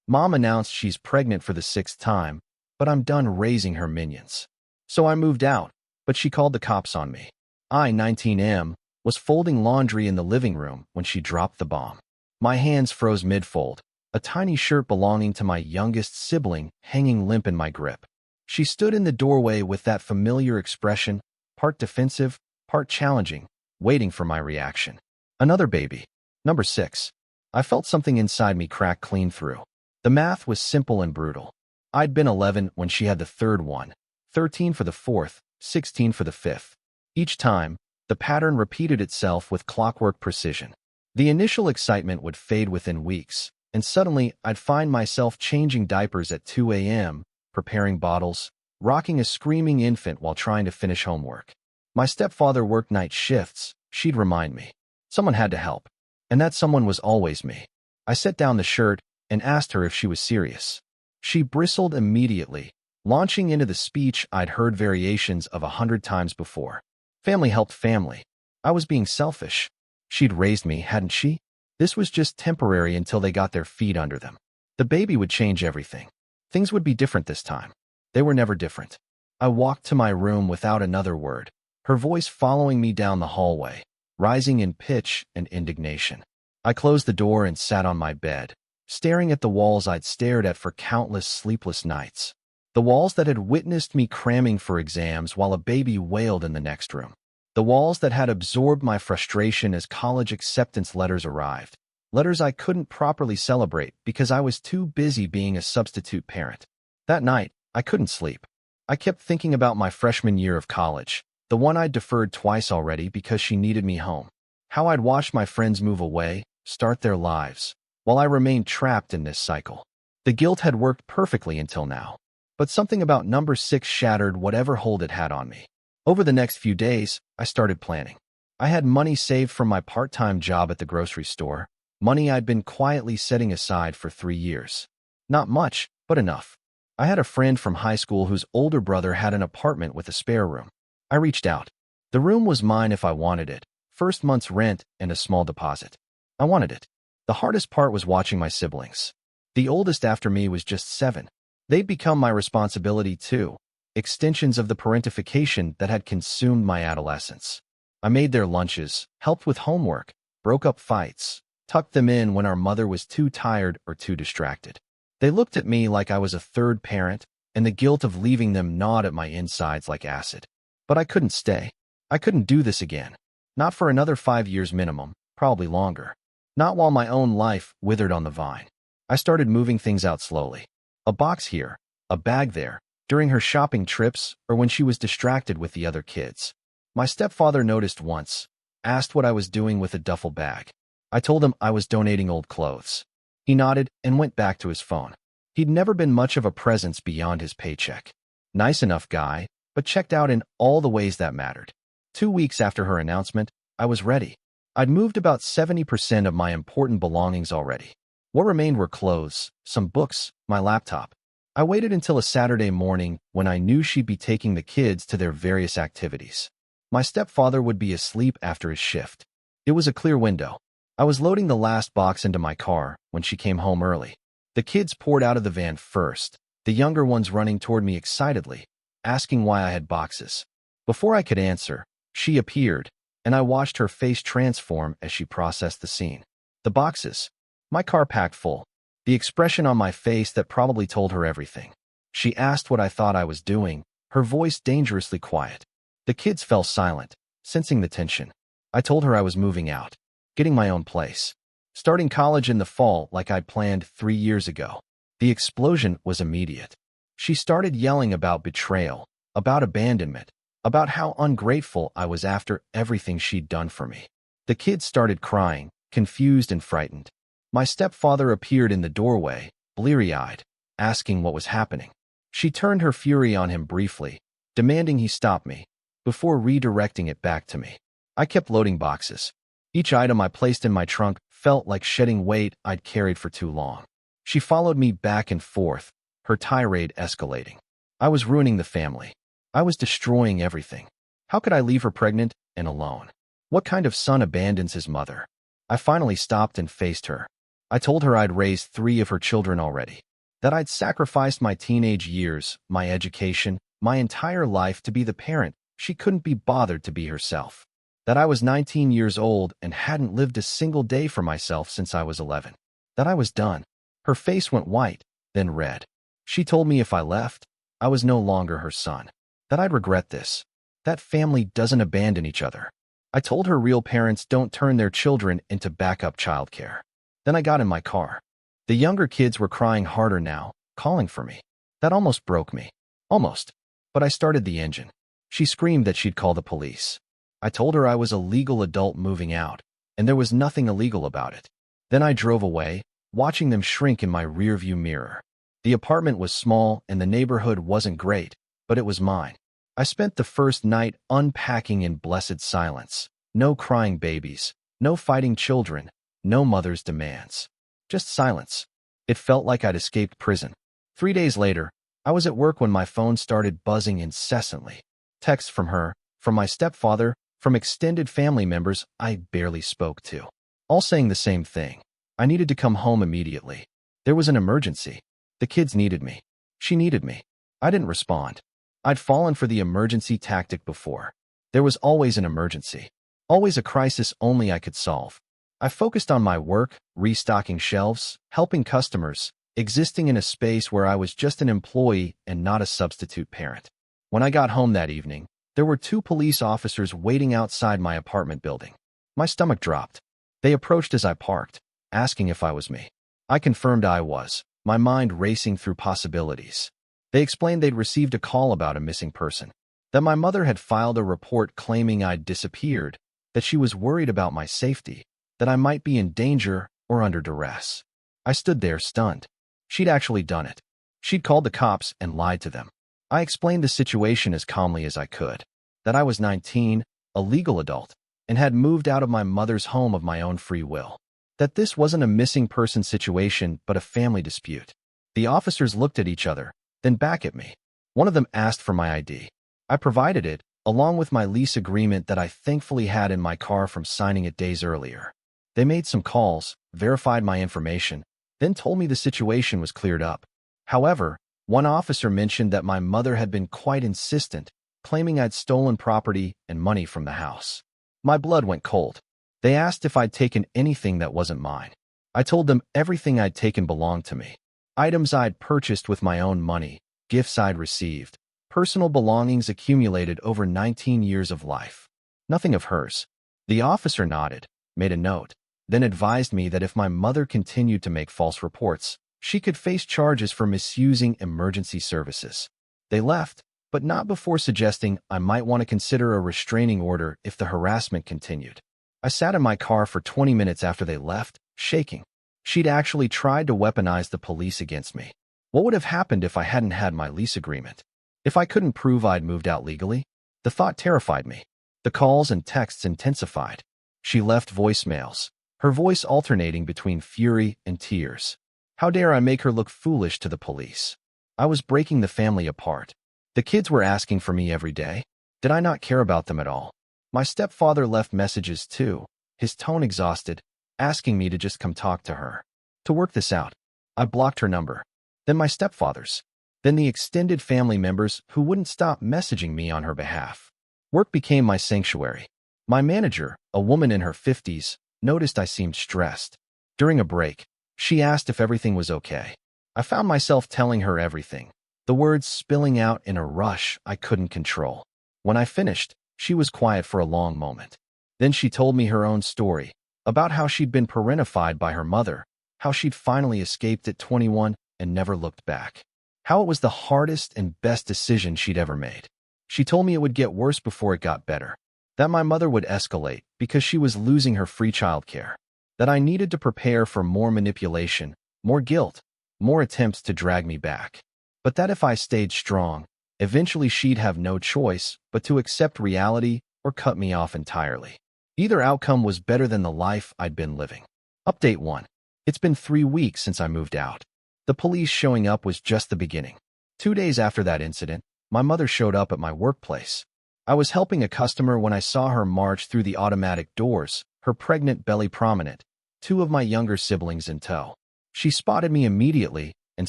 Mom announced she's pregnant for the sixth time, but I'm done raising her minions. So I moved out, but she called the cops on me. I, 19M, was folding laundry in the living room when she dropped the bomb. My hands froze mid-fold, a tiny shirt belonging to my youngest sibling hanging limp in my grip. She stood in the doorway with that familiar expression, part defensive, part challenging, waiting for my reaction. Another baby. Number 6. I felt something inside me crack clean through. The math was simple and brutal. I'd been 11 when she had the third one, 13 for the fourth, 16 for the fifth. Each time, the pattern repeated itself with clockwork precision. The initial excitement would fade within weeks, and suddenly I'd find myself changing diapers at 2 a.m., preparing bottles, rocking a screaming infant while trying to finish homework. My stepfather worked night shifts, she'd remind me. Someone had to help, and that someone was always me. I set down the shirt and asked her if she was serious. She bristled immediately, launching into the speech I'd heard variations of 100 times before. Family helped family. I was being selfish. She'd raised me, hadn't she? This was just temporary until they got their feet under them. The baby would change everything. Things would be different this time. They were never different. I walked to my room without another word, her voice following me down the hallway, rising in pitch and indignation. I closed the door and sat on my bed, staring at the walls I'd stared at for countless sleepless nights. The walls that had witnessed me cramming for exams while a baby wailed in the next room. The walls that had absorbed my frustration as college acceptance letters arrived. Letters I couldn't properly celebrate because I was too busy being a substitute parent. That night, I couldn't sleep. I kept thinking about my freshman year of college, the one I'd deferred twice already because she needed me home. How I'd watched my friends move away, start their lives, while I remained trapped in this cycle. The guilt had worked perfectly until now. But something about number 6 shattered whatever hold it had on me. Over the next few days, I started planning. I had money saved from my part-time job at the grocery store, money I'd been quietly setting aside for 3 years. Not much, but enough. I had a friend from high school whose older brother had an apartment with a spare room. I reached out. The room was mine if I wanted it, first month's rent and a small deposit. I wanted it. The hardest part was watching my siblings. The oldest after me was just 7. They'd become my responsibility too, extensions of the parentification that had consumed my adolescence. I made their lunches, helped with homework, broke up fights, tucked them in when our mother was too tired or too distracted. They looked at me like I was a third parent, and the guilt of leaving them gnawed at my insides like acid. But I couldn't stay. I couldn't do this again. Not for another 5 years minimum, probably longer. Not while my own life withered on the vine. I started moving things out slowly. A box here, a bag there, during her shopping trips or when she was distracted with the other kids. My stepfather noticed once, asked what I was doing with a duffel bag. I told him I was donating old clothes. He nodded and went back to his phone. He'd never been much of a presence beyond his paycheck. Nice enough guy, but checked out in all the ways that mattered. 2 weeks after her announcement, I was ready. I'd moved about 70% of my important belongings already. What remained were clothes, some books, my laptop. I waited until a Saturday morning when I knew she'd be taking the kids to their various activities. My stepfather would be asleep after his shift. It was a clear window. I was loading the last box into my car when she came home early. The kids poured out of the van first, the younger ones running toward me excitedly, asking why I had boxes. Before I could answer, she appeared, and I watched her face transform as she processed the scene. The boxes. My car packed full. The expression on my face that probably told her everything. She asked what I thought I was doing, her voice dangerously quiet. The kids fell silent, sensing the tension. I told her I was moving out, getting my own place, starting college in the fall like I'd planned 3 years ago. The explosion was immediate. She started yelling about betrayal, about abandonment, about how ungrateful I was after everything she'd done for me. The kids started crying, confused and frightened. My stepfather appeared in the doorway, bleary-eyed, asking what was happening. She turned her fury on him briefly, demanding he stop me, before redirecting it back to me. I kept loading boxes. Each item I placed in my trunk felt like shedding weight I'd carried for too long. She followed me back and forth, her tirade escalating. I was ruining the family. I was destroying everything. How could I leave her pregnant and alone? What kind of son abandons his mother? I finally stopped and faced her. I told her I'd raised 3 of her children already, that I'd sacrificed my teenage years, my education, my entire life to be the parent she couldn't be bothered to be herself, that I was 19 years old and hadn't lived a single day for myself since I was 11, that I was done. Her face went white, then red. She told me if I left, I was no longer her son, that I'd regret this, that family doesn't abandon each other. I told her real parents don't turn their children into backup childcare. Then I got in my car. The younger kids were crying harder now, calling for me. That almost broke me. Almost. But I started the engine. She screamed that she'd call the police. I told her I was a legal adult moving out, and there was nothing illegal about it. Then I drove away, watching them shrink in my rearview mirror. The apartment was small and the neighborhood wasn't great, but it was mine. I spent the first night unpacking in blessed silence. No crying babies, no fighting children, no mother's demands. Just silence. It felt like I'd escaped prison. 3 days later, I was at work when my phone started buzzing incessantly. Texts from her, from my stepfather, from extended family members I barely spoke to. All saying the same thing. I needed to come home immediately. There was an emergency. The kids needed me. She needed me. I didn't respond. I'd fallen for the emergency tactic before. There was always an emergency. Always a crisis only I could solve. I focused on my work, restocking shelves, helping customers, existing in a space where I was just an employee and not a substitute parent. When I got home that evening, there were 2 police officers waiting outside my apartment building. My stomach dropped. They approached as I parked, asking if I was me. I confirmed I was, my mind racing through possibilities. They explained they'd received a call about a missing person, that my mother had filed a report claiming I'd disappeared, that she was worried about my safety, that I might be in danger or under duress. I stood there stunned. She'd actually done it. She'd called the cops and lied to them. I explained the situation as calmly as I could, that I was 19, a legal adult, and had moved out of my mother's home of my own free will, that this wasn't a missing person situation but a family dispute. The officers looked at each other, then back at me. One of them asked for my ID. I provided it, along with my lease agreement that I thankfully had in my car from signing it days earlier. They made some calls, verified my information, then told me the situation was cleared up. However, one officer mentioned that my mother had been quite insistent, claiming I'd stolen property and money from the house. My blood went cold. They asked if I'd taken anything that wasn't mine. I told them everything I'd taken belonged to me. Items I'd purchased with my own money, gifts I'd received, personal belongings accumulated over 19 years of life. Nothing of hers. The officer nodded, made a note, then advised me that if my mother continued to make false reports, she could face charges for misusing emergency services. They left, but not before suggesting I might want to consider a restraining order if the harassment continued. I sat in my car for 20 minutes after they left, shaking. She'd actually tried to weaponize the police against me. What would have happened if I hadn't had my lease agreement? If I couldn't prove I'd moved out legally? The thought terrified me. The calls and texts intensified. She left voicemails, her voice alternating between fury and tears. How dare I make her look foolish to the police? I was breaking the family apart. The kids were asking for me every day. Did I not care about them at all? My stepfather left messages too, his tone exhausted, asking me to just come talk to her. To work this out, I blocked her number. Then my stepfather's. Then the extended family members who wouldn't stop messaging me on her behalf. Work became my sanctuary. My manager, a woman in her 50s, noticed I seemed stressed. During a break, she asked if everything was okay. I found myself telling her everything, the words spilling out in a rush I couldn't control. When I finished, she was quiet for a long moment. Then she told me her own story, about how she'd been parentified by her mother, how she'd finally escaped at 21 and never looked back, how it was the hardest and best decision she'd ever made. She told me it would get worse before it got better, that my mother would escalate because she was losing her free childcare, that I needed to prepare for more manipulation, more guilt, more attempts to drag me back, but that if I stayed strong, eventually she'd have no choice but to accept reality or cut me off entirely. Either outcome was better than the life I'd been living. Update 1. It's been 3 weeks since I moved out. The police showing up was just the beginning. 2 days after that incident, my mother showed up at my workplace. I was helping a customer when I saw her march through the automatic doors, her pregnant belly prominent, two of my younger siblings in tow. She spotted me immediately and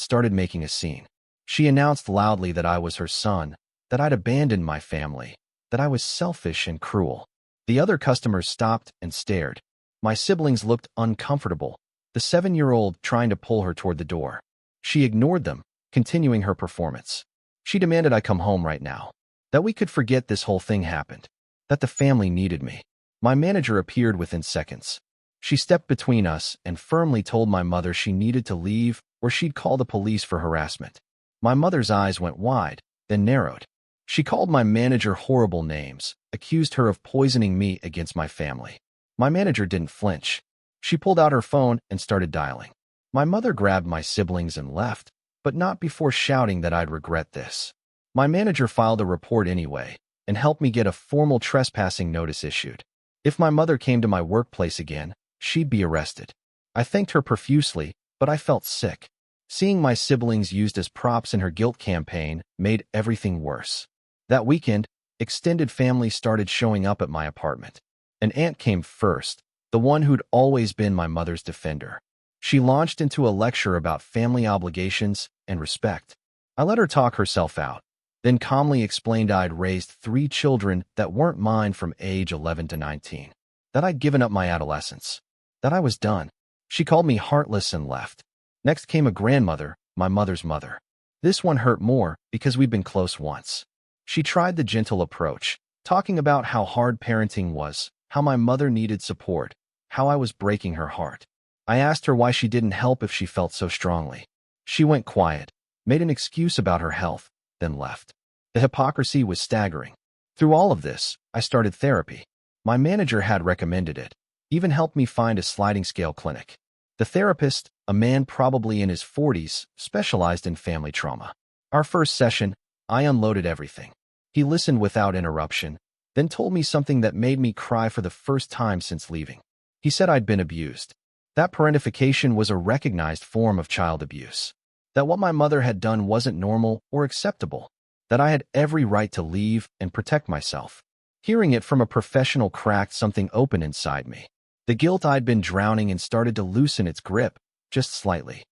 started making a scene. She announced loudly that I was her son, that I'd abandoned my family, that I was selfish and cruel. The other customers stopped and stared. My siblings looked uncomfortable, the 7-year-old trying to pull her toward the door. She ignored them, continuing her performance. She demanded I come home right now, that we could forget this whole thing happened, that the family needed me. My manager appeared within seconds. She stepped between us and firmly told my mother she needed to leave or she'd call the police for harassment. My mother's eyes went wide, then narrowed. She called my manager horrible names, accused her of poisoning me against my family. My manager didn't flinch. She pulled out her phone and started dialing. My mother grabbed my siblings and left, but not before shouting that I'd regret this. My manager filed a report anyway and helped me get a formal trespassing notice issued. If my mother came to my workplace again, she'd be arrested. I thanked her profusely, but I felt sick. Seeing my siblings used as props in her guilt campaign made everything worse. That weekend, extended family started showing up at my apartment. An aunt came first, the one who'd always been my mother's defender. She launched into a lecture about family obligations and respect. I let her talk herself out, then calmly explained I'd raised 3 children that weren't mine from age 11 to 19, that I'd given up my adolescence, that I was done. She called me heartless and left. Next came a grandmother, my mother's mother. This one hurt more because we'd been close once. She tried the gentle approach, talking about how hard parenting was, how my mother needed support, how I was breaking her heart. I asked her why she didn't help if she felt so strongly. She went quiet, made an excuse about her health, then left. The hypocrisy was staggering. Through all of this, I started therapy. My manager had recommended it, even helped me find a sliding scale clinic. The therapist, a man probably in his 40s, specialized in family trauma. Our first session, I unloaded everything. He listened without interruption, then told me something that made me cry for the first time since leaving. He said I'd been abused. That parentification was a recognized form of child abuse. That what my mother had done wasn't normal or acceptable. That I had every right to leave and protect myself. Hearing it from a professional cracked something open inside me. The guilt I'd been drowning in started to loosen its grip, just slightly.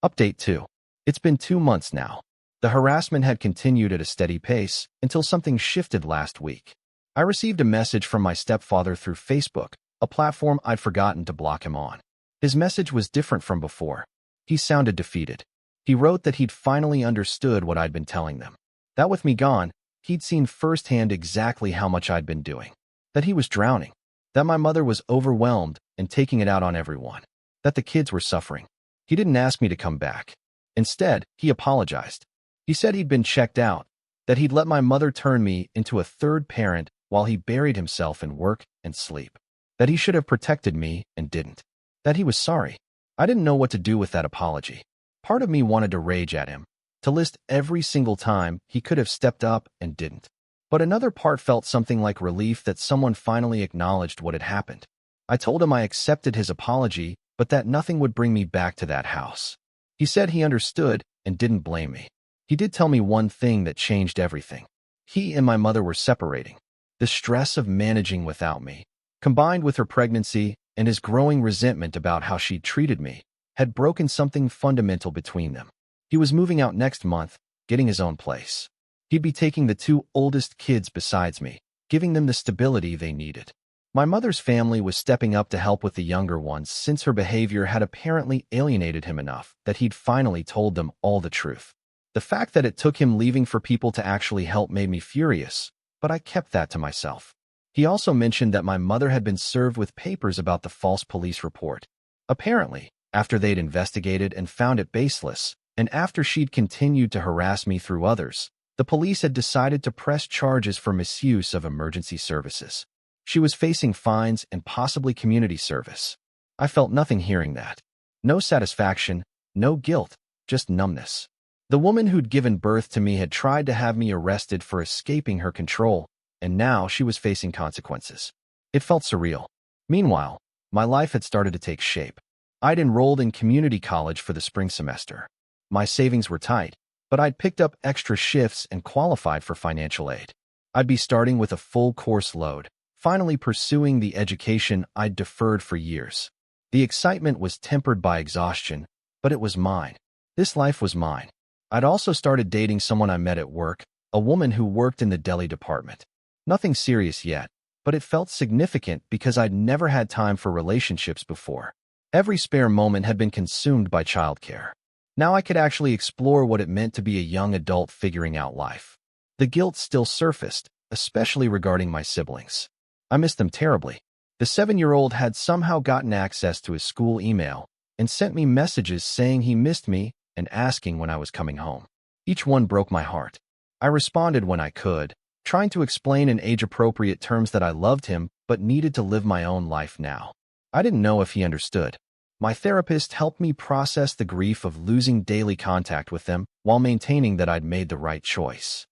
Update 2. It's been 2 months now. The harassment had continued at a steady pace until something shifted last week. I received a message from my stepfather through Facebook, a platform I'd forgotten to block him on. His message was different from before. He sounded defeated. He wrote that he'd finally understood what I'd been telling them. That with me gone, he'd seen firsthand exactly how much I'd been doing. That he was drowning. That my mother was overwhelmed and taking it out on everyone. That the kids were suffering. He didn't ask me to come back. Instead, he apologized. He said he'd been checked out, that he'd let my mother turn me into a third parent while he buried himself in work and sleep. That he should have protected me and didn't. That he was sorry. I didn't know what to do with that apology. Part of me wanted to rage at him, to list every single time he could have stepped up and didn't. But another part felt something like relief that someone finally acknowledged what had happened. I told him I accepted his apology, but that nothing would bring me back to that house. He said he understood and didn't blame me. He did tell me one thing that changed everything. He and my mother were separating. The stress of managing without me, combined with her pregnancy and his growing resentment about how she'd treated me, had broken something fundamental between them. He was moving out next month, getting his own place. He'd be taking the 2 oldest kids besides me, giving them the stability they needed. My mother's family was stepping up to help with the younger ones since her behavior had apparently alienated him enough that he'd finally told them all the truth. The fact that it took him leaving for people to actually help made me furious, but I kept that to myself. He also mentioned that my mother had been served with papers about the false police report. Apparently, after they'd investigated and found it baseless, and after she'd continued to harass me through others, the police had decided to press charges for misuse of emergency services. She was facing fines and possibly community service. I felt nothing hearing that. No satisfaction, no guilt, just numbness. The woman who'd given birth to me had tried to have me arrested for escaping her control, and now she was facing consequences. It felt surreal. Meanwhile, my life had started to take shape. I'd enrolled in community college for the spring semester. My savings were tight, but I'd picked up extra shifts and qualified for financial aid. I'd be starting with a full course load, finally pursuing the education I'd deferred for years. The excitement was tempered by exhaustion, but it was mine. This life was mine. I'd also started dating someone I met at work, a woman who worked in the deli department. Nothing serious yet, but it felt significant because I'd never had time for relationships before. Every spare moment had been consumed by childcare. Now I could actually explore what it meant to be a young adult figuring out life. The guilt still surfaced, especially regarding my siblings. I missed them terribly. The 7-year-old had somehow gotten access to his school email and sent me messages saying he missed me and asking when I was coming home. Each one broke my heart. I responded when I could, trying to explain in age-appropriate terms that I loved him but needed to live my own life now. I didn't know if he understood. My therapist helped me process the grief of losing daily contact with them while maintaining that I'd made the right choice.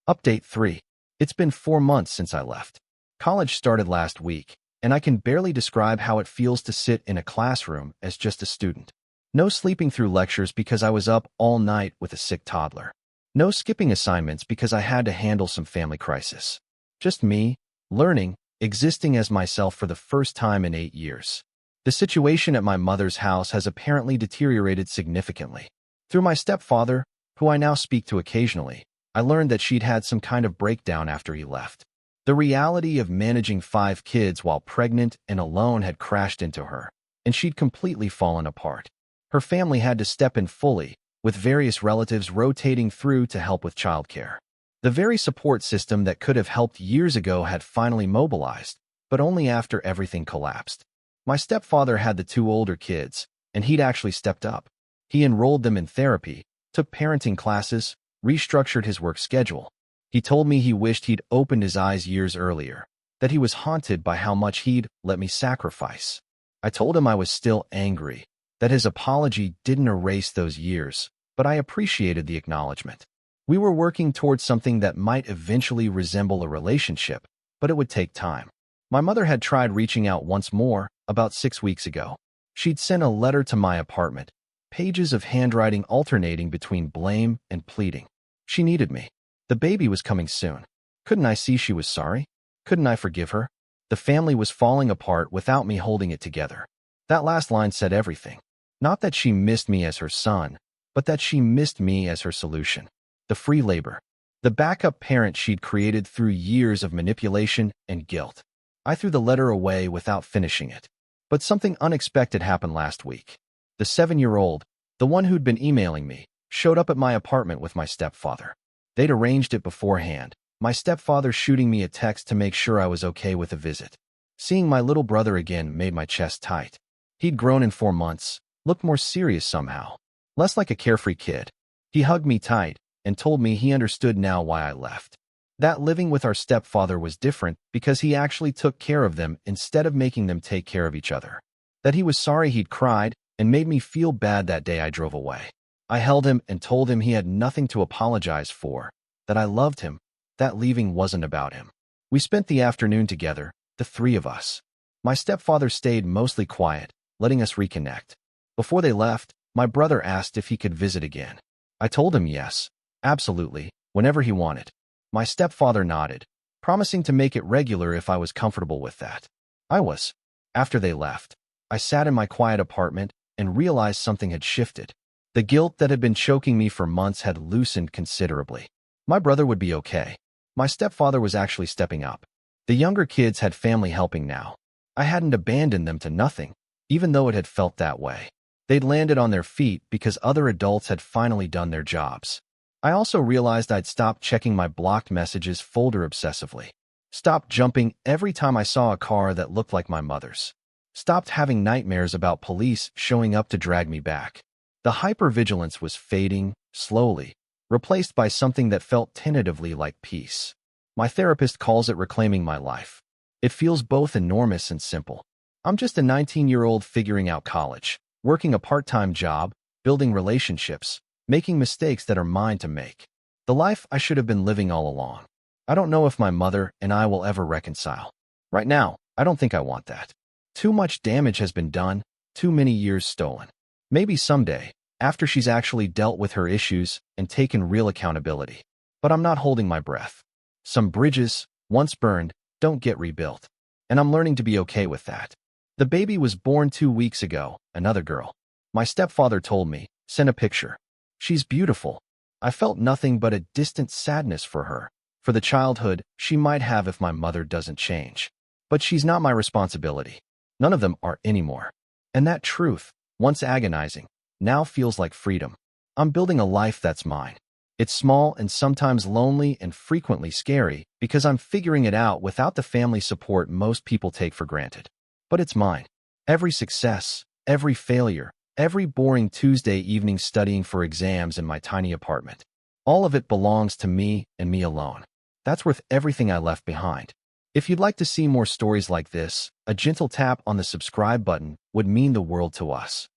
Update 3. It's been 4 months since I left. College started last week, and I can barely describe how it feels to sit in a classroom as just a student. No sleeping through lectures because I was up all night with a sick toddler. No skipping assignments because I had to handle some family crisis. Just me, learning, existing as myself for the first time in 8 years. The situation at my mother's house has apparently deteriorated significantly. Through my stepfather, who I now speak to occasionally, I learned that she'd had some kind of breakdown after he left. The reality of managing 5 kids while pregnant and alone had crashed into her, and she'd completely fallen apart. Her family had to step in fully, with various relatives rotating through to help with childcare. The very support system that could have helped years ago had finally mobilized, but only after everything collapsed. My stepfather had the 2 older kids, and he'd actually stepped up. He enrolled them in therapy, took parenting classes, restructured his work schedule. He told me he wished he'd opened his eyes years earlier, that he was haunted by how much he'd let me sacrifice. I told him I was still angry, that his apology didn't erase those years, but I appreciated the acknowledgement. We were working towards something that might eventually resemble a relationship, but it would take time. My mother had tried reaching out once more, about 6 weeks ago. She'd sent a letter to my apartment, pages of handwriting alternating between blame and pleading. She needed me. The baby was coming soon. Couldn't I see she was sorry? Couldn't I forgive her? The family was falling apart without me holding it together. That last line said everything. Not that she missed me as her son, but that she missed me as her solution. The free labor. The backup parent she'd created through years of manipulation and guilt. I threw the letter away without finishing it. But something unexpected happened last week. The 7-year-old, the one who'd been emailing me, showed up at my apartment with my stepfather. They'd arranged it beforehand, my stepfather shooting me a text to make sure I was okay with the visit. Seeing my little brother again made my chest tight. He'd grown in 4 months, looked more serious somehow, less like a carefree kid. He hugged me tight and told me he understood now why I left. That living with our stepfather was different because he actually took care of them instead of making them take care of each other. That he was sorry he'd cried and made me feel bad that day I drove away. I held him and told him he had nothing to apologize for, that I loved him, that leaving wasn't about him. We spent the afternoon together, the 3 of us. My stepfather stayed mostly quiet, letting us reconnect. Before they left, my brother asked if he could visit again. I told him yes, absolutely, whenever he wanted. My stepfather nodded, promising to make it regular if I was comfortable with that. I was. After they left, I sat in my quiet apartment and realized something had shifted. The guilt that had been choking me for months had loosened considerably. My brother would be okay. My stepfather was actually stepping up. The younger kids had family helping now. I hadn't abandoned them to nothing, even though it had felt that way. They'd landed on their feet because other adults had finally done their jobs. I also realized I'd stopped checking my blocked messages folder obsessively. Stopped jumping every time I saw a car that looked like my mother's. Stopped having nightmares about police showing up to drag me back. The hypervigilance was fading, slowly, replaced by something that felt tentatively like peace. My therapist calls it reclaiming my life. It feels both enormous and simple. I'm just a 19-year-old figuring out college, working a part-time job, building relationships, making mistakes that are mine to make. The life I should have been living all along. I don't know if my mother and I will ever reconcile. Right now, I don't think I want that. Too much damage has been done, too many years stolen. Maybe someday, after she's actually dealt with her issues and taken real accountability. But I'm not holding my breath. Some bridges, once burned, don't get rebuilt. And I'm learning to be okay with that. The baby was born 2 weeks ago, another girl. My stepfather told me, send a picture. She's beautiful. I felt nothing but a distant sadness for her, for the childhood she might have if my mother doesn't change. But she's not my responsibility. None of them are anymore. And that truth, once agonizing, now feels like freedom. I'm building a life that's mine. It's small and sometimes lonely and frequently scary because I'm figuring it out without the family support most people take for granted. But it's mine. Every success, every failure, every boring Tuesday evening studying for exams in my tiny apartment. All of it belongs to me and me alone. That's worth everything I left behind. If you'd like to see more stories like this, a gentle tap on the subscribe button would mean the world to us.